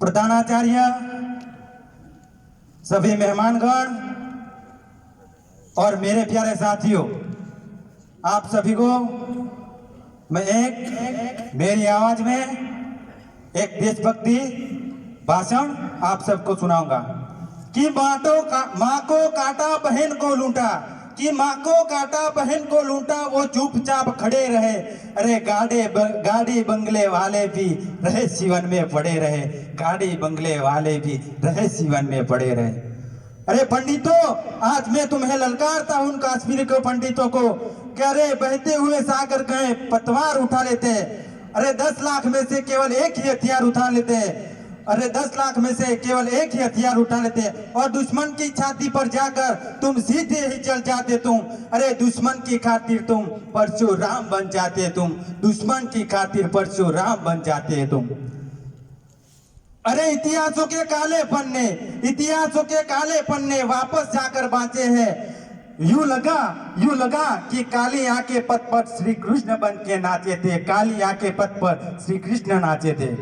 प्रधानाचार्य, सभी मेहमानगण और मेरे प्यारे साथियों, आप सभी को मैं मेरी आवाज में एक देशभक्ति भाषण आप सबको सुनाऊंगा कि माँ को काटा बहन को लूटा, कि माँ को काटा बहन को लूटा, वो चुपचाप खड़े रहे। अरे गाड़ी बंगले वाले भी रहे जीवन में पड़े रहे, गाड़ी बंगले वाले भी रहे जीवन में पड़े रहे। अरे पंडितों, आज मैं तुम्हें ललकारता हूँ कश्मीर के पंडितों को, कह रहे बहते हुए सागर गए पतवार उठा लेते। अरे 10 लाख में से केवल एक ही हथियार उठा लेते। अरे 10 लाख में से केवल एक ही हथियार उठा लेते और दुश्मन की छाती पर जाकर तुम सीधे ही चल जाते तुम। अरे दुश्मन की खातिर तुम परशुराम बन जाते तुम, दुश्मन की खातिर परशुराम बन जाते तुम। अरे इतिहासों के काले पन्ने वापस जाकर बांचे हैं। यूं लगा कि काली आंखें पथ पर श्री कृष्ण बन के नाचे थे, काली आंखें पथ पर श्री कृष्ण नाचे थे।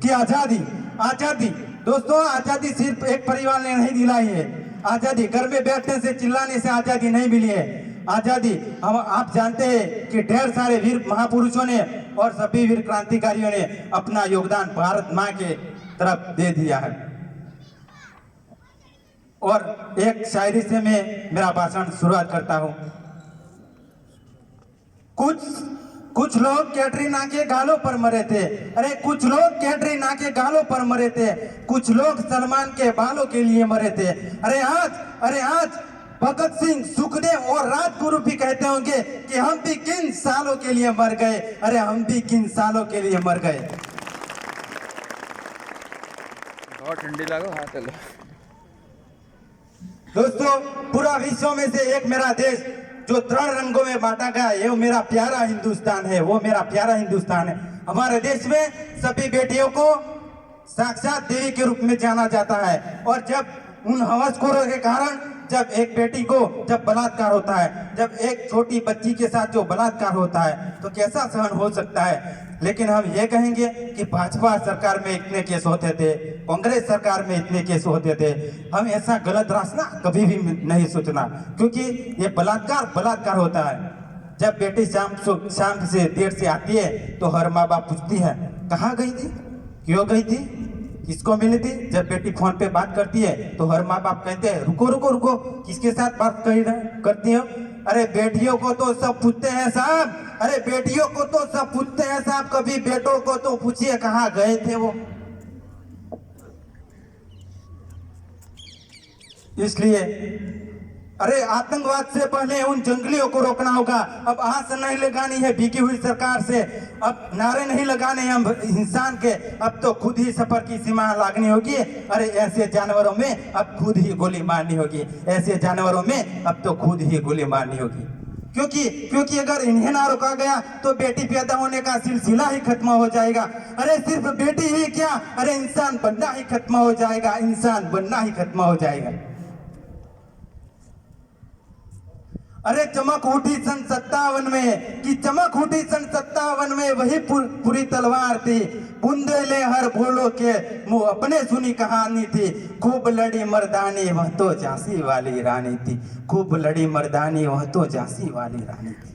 कि आजादी दोस्तों, आजादी सिर्फ एक परिवार ने नहीं दिलाई है। आजादी घर में बैठने से चिल्लाने से आजादी नहीं मिली है। आजादी आप जानते हैं कि ढेर सारे वीर महापुरुषों ने और सभी वीर क्रांतिकारियों ने अपना योगदान भारत माँ के तरफ दे दिया है। और एक शायरी से मैं मेरा भाषण शुरुआत करता हूँ। कुछ लोग कैटरीना के गालों पर मरे थे। अरे कुछ लोग कैटरीना के गालों पर मरे थे, कुछ लोग सलमान के बालों के लिए मरे थे। अरे आज भगत सिंह, सुखदेव और राजगुरु भी कहते होंगे कि हम भी किन सालों के लिए मर गए। अरे हम भी किन सालों के लिए मर गए। बहुत ठंडी लगो, हाथ लो। दोस्तों, पूरा विश्व में से एक मेरा देश जो 3 रंगों में बांटा गया है, वो मेरा प्यारा हिंदुस्तान है, वो मेरा प्यारा हिंदुस्तान है। हमारे देश में सभी बेटियों को साक्षात देवी के रूप में जाना जाता है। और जब उन हवसखोरों के कारण जब एक बेटी को जब बलात्कार होता है, जब एक छोटी बच्ची के साथ जो बलात्कार होता है, तो कैसा सहन हो सकता है। लेकिन हम ये कहेंगे कि भाजपा सरकार में इतने केस होते थे, कांग्रेस सरकार में इतने केस होते थे। हम ऐसा गलत रास्ता कभी भी नहीं सोचना, क्योंकि ये बलात्कार होता है। जब बेटी शाम से देर से आती है तो हर माँ बाप पूछती है कहाँ गई थी, क्यों गई थी, किसको मिली थी। जब बेटी फोन पे बात करती है तो हर माँ बाप कहते हैं रुको, किसके साथ बात करती हो। अरे बेटियों को तो सब पूछते हैं साहब, अरे बेटियों को तो सब पूछते हैं साहब, कभी बेटों को तो पूछिए कहाँ गए थे वो। इसलिए अरे आतंकवाद से पहले उन जंगलियों को रोकना होगा। अब आस नहीं लगानी है बिकी हुई सरकार से, अब नारे नहीं लगाने हम इंसान के, अब तो खुद ही सफर की सीमा लागनी होगी। अरे ऐसे जानवरों में अब खुद ही गोली मारनी होगी, ऐसे जानवरों में अब तो खुद ही गोली मारनी होगी। क्योंकि अगर इन्हें ना रोका गया तो बेटी पैदा होने का सिलसिला ही खत्म हो जाएगा। अरे सिर्फ बेटी ही क्या, अरे इंसान बनना ही खत्म हो जाएगा, इंसान बनना ही खत्म हो जाएगा। अरे चमक उठी सन 57 में, कि चमक उठी सन 57 में वही पूरी तलवार थी। बुंदेले हर भोलों के मुंह अपने सुनी कहानी थी। खूब लड़ी मर्दानी वह तो झांसी वाली रानी थी, खूब लड़ी मर्दानी वह तो झांसी वाली रानी थी।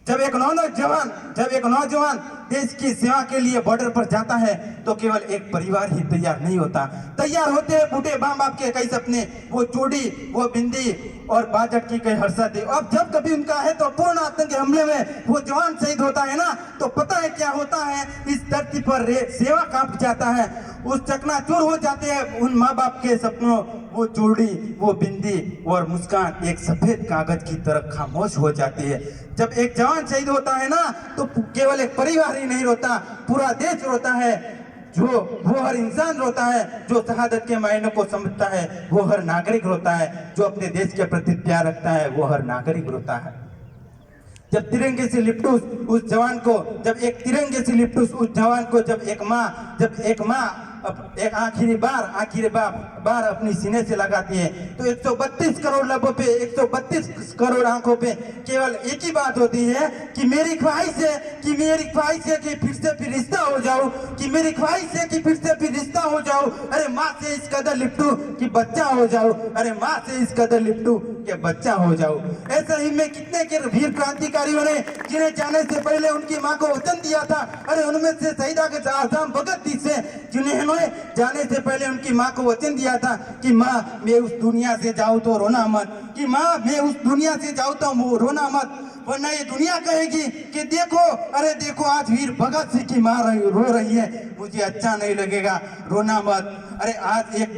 जब एक नौजवान देश की सेवा के लिए बॉर्डर पर जाता है तो केवल एक परिवार ही तैयार नहीं होता, तैयार होते हैं बूढ़े माँ बाप के कई सपने, वो चूड़ी, वो बिंदी और बाजट की कई हर्षाती। अब जब कभी उनका है तो पूर्ण आतंकी हमले में वो जवान शहीद होता है ना, तो पता है क्या होता है, इस धरती पर सेवा कांप जाता है, उस चकनाचूर हो जाते हैं उन माँ बाप के सपनों। वो चूड़ी, वो बिंदी और मुस्कान एक सफेद कागज की तरह खामोश हो जाती है। जब एक जवान शहीद होता है ना तो केवल एक परिवार ही नहीं रोता, पूरा देश रोता है। वो हर इंसान रोता है जो शहादत के मायने को समझता है, वो हर नागरिक रोता है जो अपने देश के प्रति प्यार रखता है, वो हर नागरिक रोता है। जब तिरंगे से लिपटू उस जवान को, जब एक तिरंगे से लिपटू उस जवान को, जब एक माँ एक आखिरी बार अपनी सीने से लगाती है तो 132 करोड़ लबों पे 132 करोड़ आंखों पे केवल एक ही बात होती है कि मेरी ख्वाहिश है कि फिर से फिर रिश्ता हो जाऊं, कि मेरी ख्वाहिश है कि फिर से फिर रिश्ता हो जाऊं। अरे माँ से इस कदर लिपटू कि बच्चा हो जाऊं, अरे माँ से इस कदर लिपटू कि बच्चा हो जाऊं। ऐसे ही में कितने के वीर क्रांतिकारियों ने जिन्हें जाने से पहले उनकी माँ को वचन दिया था। अरे उनमें से शहीद आजम भगत सिंह से जिन्होंने जाने से पहले उनकी माँ को वचन दिया था कि माँ मैं उस दुनिया से जाऊं तो रोना मत, कि माँ मैं उस दुनिया से जाऊं तो रोना मत, वरना ये दुनिया कहेगी कि देखो, अरे देखो आज वीर भगत सिंह की माँ रो रही है, मुझे अच्छा नहीं लगेगा, रोना मत। अरे आज एक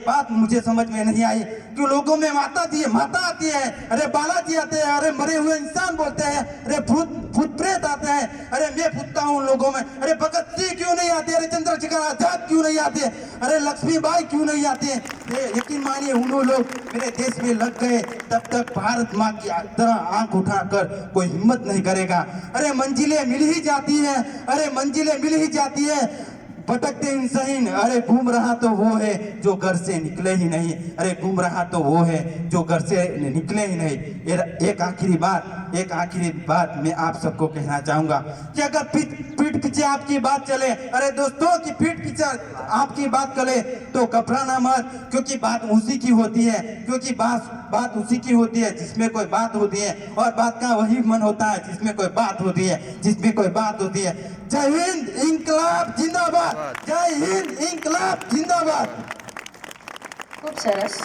बात मुझे समझ में नहीं आई कि लोगों में माता आती है, अरे बालाजी आते हैं, अरे मरे हुए इंसान बोलते हैं, अरे भूत प्रेत आते हैं। अरे मैं पूछता हूँ लोगों में, अरे भगत सिंह क्यों नहीं आते, अरे चंद्रशेखर आजाद क्यों नहीं आते, अरे लक्ष्मीबाई क्यों नहीं आते। यकीन मानिए उन लोग मेरे देश में लग गए तब तक भारत माँ की तरह आंख उठाकर कोई हिम्मत नहीं करेगा। अरे मंजिलें मिल ही जाती है, भटकते इंसान। अरे घूम रहा तो वो है जो घर से निकले ही नहीं, अरे घूम रहा तो वो है जो घर से निकले ही नहीं। एक आखिरी बात मैं आप सबको कहना चाहूंगा कि अगर पीठ पीछे आपकी बात चले, अरे दोस्तों की पीठ पीछे आपकी बात चले तो घबराना मत, क्योंकि बात उसी की होती है, क्योंकि बात उसी की होती है जिसमें कोई बात होती है, और बात का वही मन होता है जिसमें कोई बात होती है, जय हिंद, इंकलाब जिंदाबाद, जय हिंद, इंकलाब जिंदाबाद। खूप सरस,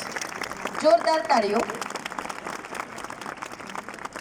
जोरदार ताळीओ।